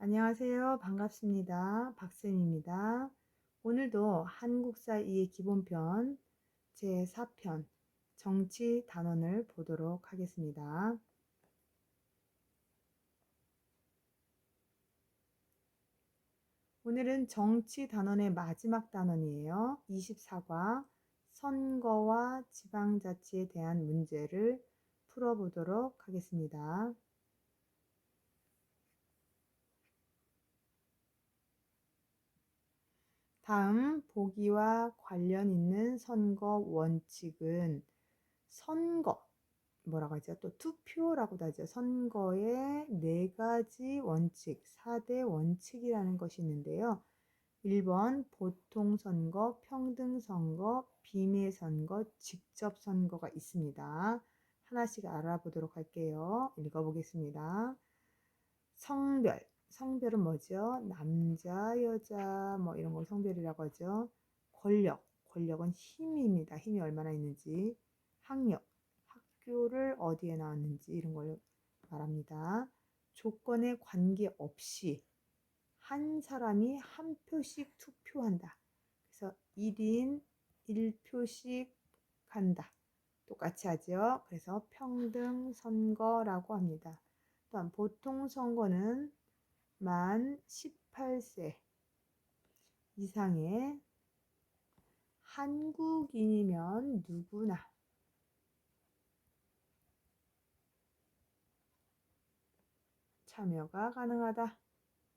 안녕하세요. 반갑습니다. 박쌤입니다. 오늘도 한국사 2의 기본편 제4편 정치 단원을 보도록 하겠습니다. 오늘은 정치 단원의 마지막 단원이에요. 24과 선거와 지방자치에 대한 문제를 풀어보도록 하겠습니다. 다음 보기와 관련 있는 선거 원칙은 선거, 뭐라고 하죠? 또 투표라고도 하죠. 선거의 4가지 원칙, 4대 원칙이라는 것이 있는데요. 1번 보통선거, 평등선거, 비밀선거, 직접선거가 있습니다. 하나씩 알아보도록 할게요. 읽어보겠습니다. 성별, 성별은 뭐죠? 남자, 여자 뭐 이런 걸 성별이라고 하죠. 권력, 권력은 힘입니다. 힘이 얼마나 있는지. 학력, 학교를 어디에 나왔는지 이런 걸 말합니다. 조건에 관계없이 한 사람이 한 표씩 투표한다. 그래서 1인 1표씩 간다. 똑같이 하죠. 그래서 평등 선거라고 합니다. 또한 보통 선거는 만 18세 이상의 한국인이면 누구나 참여가 가능하다.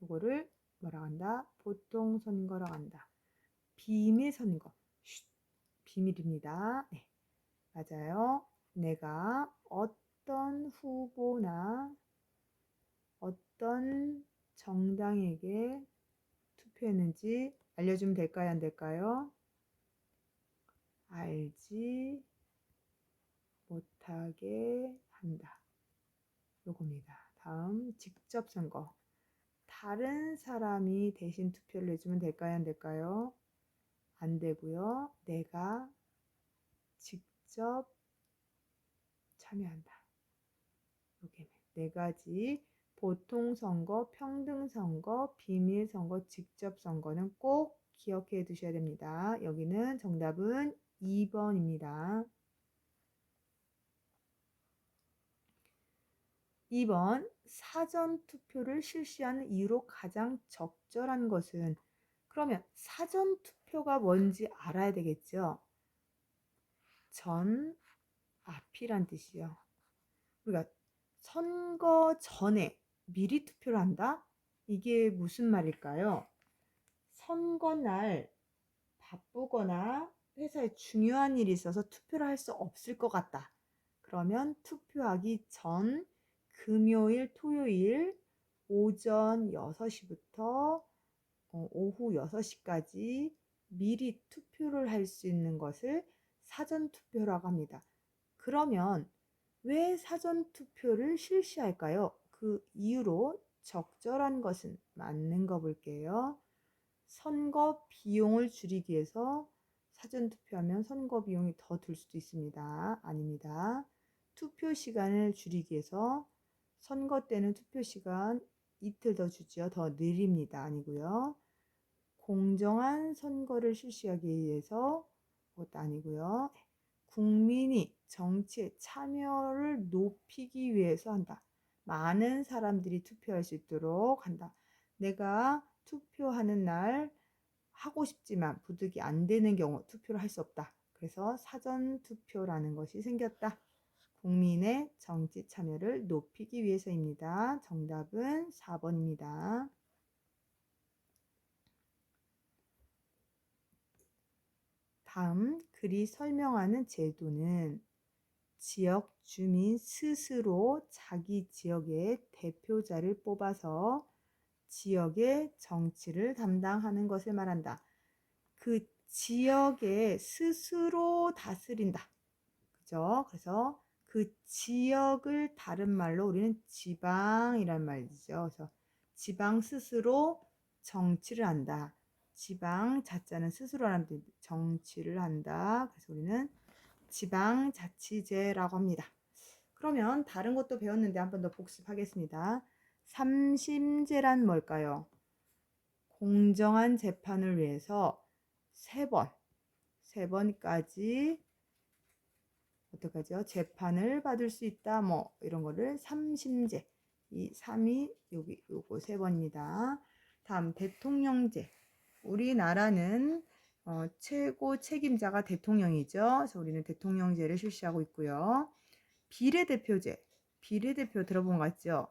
이거를 뭐라고 한다? 보통 선거라고 한다. 비밀 선거. 비밀입니다. 네, 맞아요. 내가 어떤 후보나 어떤 정당에게 투표했는지 알려주면 될까요? 안 될까요? 알지 못하게 한다. 요겁니다. 다음 직접 선거. 다른 사람이 대신 투표를 해주면 될까요? 안 될까요? 안 되고요. 내가 직접 참여한다. 요게 4가지 보통 선거, 평등 선거, 비밀 선거, 직접 선거는 꼭 기억해 두셔야 됩니다. 여기는 정답은 2번입니다. 2번 사전 투표를 실시하는 이유로 가장 적절한 것은, 그러면 사전 투표가 뭔지 알아야 되겠죠. 전 앞이란 뜻이요. 우리가 선거 전에 미리 투표를 한다? 이게 무슨 말일까요? 선거 날 바쁘거나 회사에 중요한 일이 있어서 투표를 할 수 없을 것 같다. 그러면 투표하기 전 금요일, 토요일 오전 6시부터 오후 6시까지 미리 투표를 할 수 있는 것을 사전 투표라고 합니다. 그러면 왜 사전 투표를 실시할까요? 그 이유로 적절한 것은 맞는 거 볼게요. 선거 비용을 줄이기 위해서 사전 투표하면 선거 비용이 더 들 수도 있습니다. 아닙니다. 투표 시간을 줄이기 위해서 선거 때는 투표 시간 이틀 더 주죠. 더 느립니다. 아니고요. 공정한 선거를 실시하기 위해서 그것도 아니고요. 국민이 정치에 참여를 높이기 위해서 한다. 많은 사람들이 투표할 수 있도록 한다. 내가 투표하는 날 하고 싶지만 부득이 안 되는 경우 투표를 할 수 없다. 그래서 사전 투표라는 것이 생겼다. 국민의 정치 참여를 높이기 위해서입니다. 정답은 4번입니다. 다음 글이 설명하는 제도는 지역 주민 스스로 자기 지역의 대표자를 뽑아서 지역의 정치를 담당하는 것을 말한다. 그 지역에 스스로 다스린다. 그죠? 그래서 그 지역을 다른 말로 우리는 지방이란 말이죠. 그래서 지방 스스로 정치를 한다. 지방 자자는 스스로 하는 정치를 한다. 그래서 우리는 지방자치제라고 합니다. 그러면 다른 것도 배웠는데 한 번 더 복습하겠습니다. 삼심제란 뭘까요? 공정한 재판을 위해서 세 번까지 어떻게 하죠? 재판을 받을 수 있다. 뭐 이런 거를 삼심제. 이 3이 여기 요거 세 번입니다. 다음 대통령제. 우리나라는 최고 책임자가 대통령이죠. 그래서 우리는 대통령제를 실시하고 있고요. 비례대표제. 비례대표 들어본 거 같죠?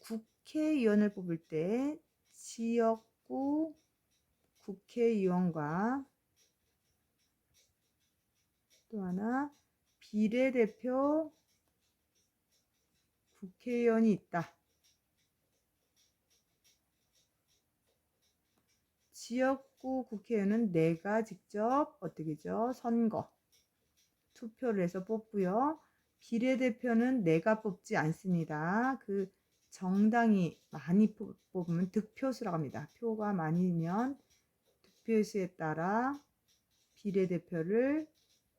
국회의원을 뽑을 때 지역구 국회의원과 또 하나 비례대표 국회의원이 있다. 지역구 국회의원은 내가 직접 어떻게죠? 선거, 투표를 해서 뽑고요. 비례대표는 내가 뽑지 않습니다. 그 정당이 많이 뽑으면 득표수라고 합니다. 표가 많으면 득표수에 따라 비례대표를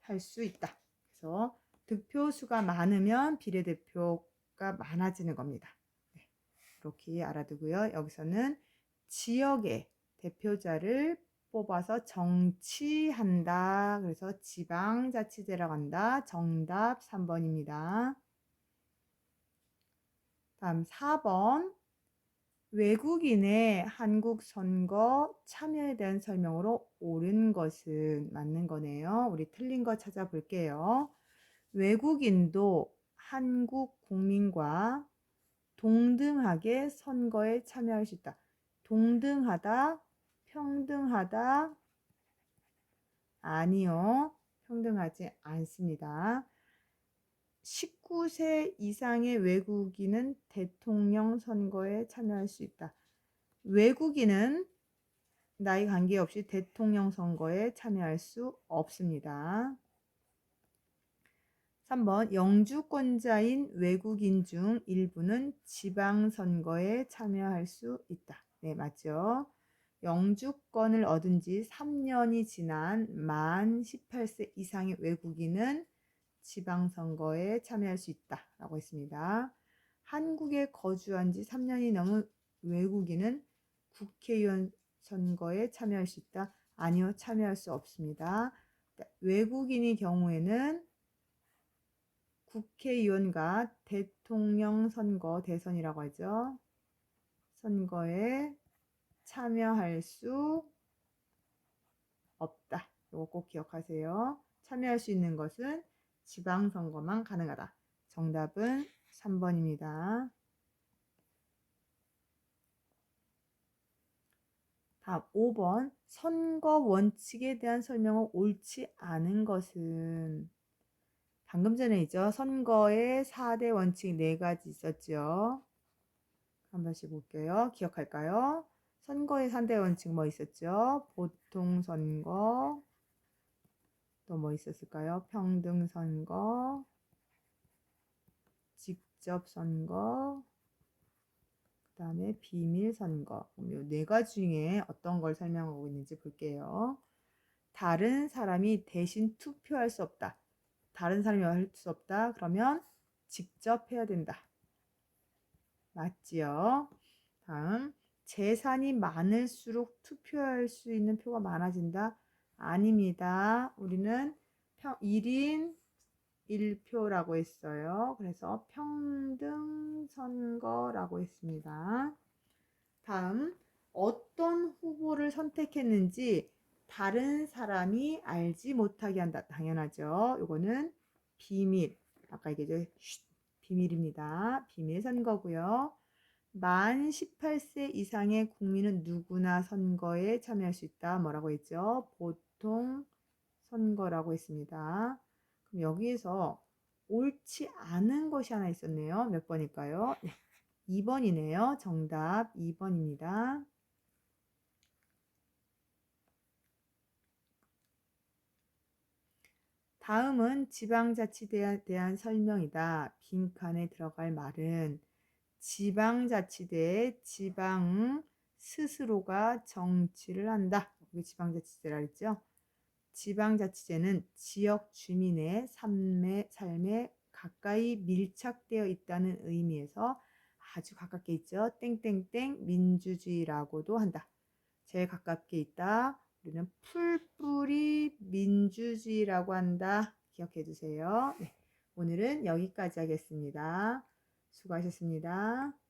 할 수 있다. 그래서 득표수가 많으면 비례대표가 많아지는 겁니다. 네, 그렇게 알아두고요. 여기서는 지역의 대표자를 뽑아서 정치한다. 그래서 지방자치제라고 한다. 정답 3번입니다. 다음 4번. 외국인의 한국 선거 참여에 대한 설명으로 옳은 것은 맞는 거네요. 우리 틀린 거 찾아볼게요. 외국인도 한국 국민과 동등하게 선거에 참여할 수 있다. 동등하다, 평등하다, 아니요. 평등하지 않습니다. 19세 이상의 외국인은 대통령 선거에 참여할 수 있다. 외국인은 나이 관계없이 대통령 선거에 참여할 수 없습니다. 3번 영주권자인 외국인 중 일부는 지방선거에 참여할 수 있다. 네, 맞죠? 영주권을 얻은 지 3년이 지난 만 18세 이상의 외국인은 지방선거에 참여할 수 있다라고 했습니다. 한국에 거주한 지 3년이 넘은 외국인은 국회의원 선거에 참여할 수 있다. 아니요, 참여할 수 없습니다. 외국인의 경우에는 국회의원과 대통령 선거, 대선이라고 하죠. 선거에 참여할 수 없다. 이거 꼭 기억하세요. 참여할 수 있는 것은 지방선거만 가능하다. 정답은 3번입니다. 다음 5번. 선거 원칙에 대한 설명은 옳지 않은 것은 방금 전에 있죠. 선거에 4대 원칙 4가지 있었죠. 한 번씩 볼게요. 기억할까요? 선거의 3대 원칙 뭐 있었죠? 보통선거, 또 뭐 있었을까요? 평등선거, 직접선거, 그 다음에 비밀선거. 이 4가지 중에 어떤 걸 설명하고 있는지 볼게요. 다른 사람이 대신 투표할 수 없다. 다른 사람이 할 수 없다. 그러면 직접 해야 된다. 맞지요? 다음, 재산이 많을수록 투표할 수 있는 표가 많아진다? 아닙니다. 우리는 1인 1표라고 했어요. 그래서 평등 선거라고 했습니다. 다음, 어떤 후보를 선택했는지 다른 사람이 알지 못하게 한다. 당연하죠. 이거는 비밀. 아까 얘기했죠. 비밀입니다. 비밀 선거고요. 만 18세 이상의 국민은 누구나 선거에 참여할 수 있다. 뭐라고 했죠? 보통 선거라고 했습니다. 그럼 여기에서 옳지 않은 것이 하나 있었네요. 몇 번일까요? 네, 2번이네요. 정답 2번입니다. 다음은 지방자치제에 대한 설명이다. 빈칸에 들어갈 말은 지방자치대의 지방 스스로가 정치를 한다. 이게 지방자치제라 했죠. 지방자치제는 지역 주민의 삶에 가까이 밀착되어 있다는 의미에서 아주 가깝게 있죠. 땡땡땡 민주주의라고도 한다. 제일 가깝게 있다. 우리는 풀뿌리 민주주의라고 한다. 기억해 두세요. 네, 오늘은 여기까지 하겠습니다. 수고하셨습니다.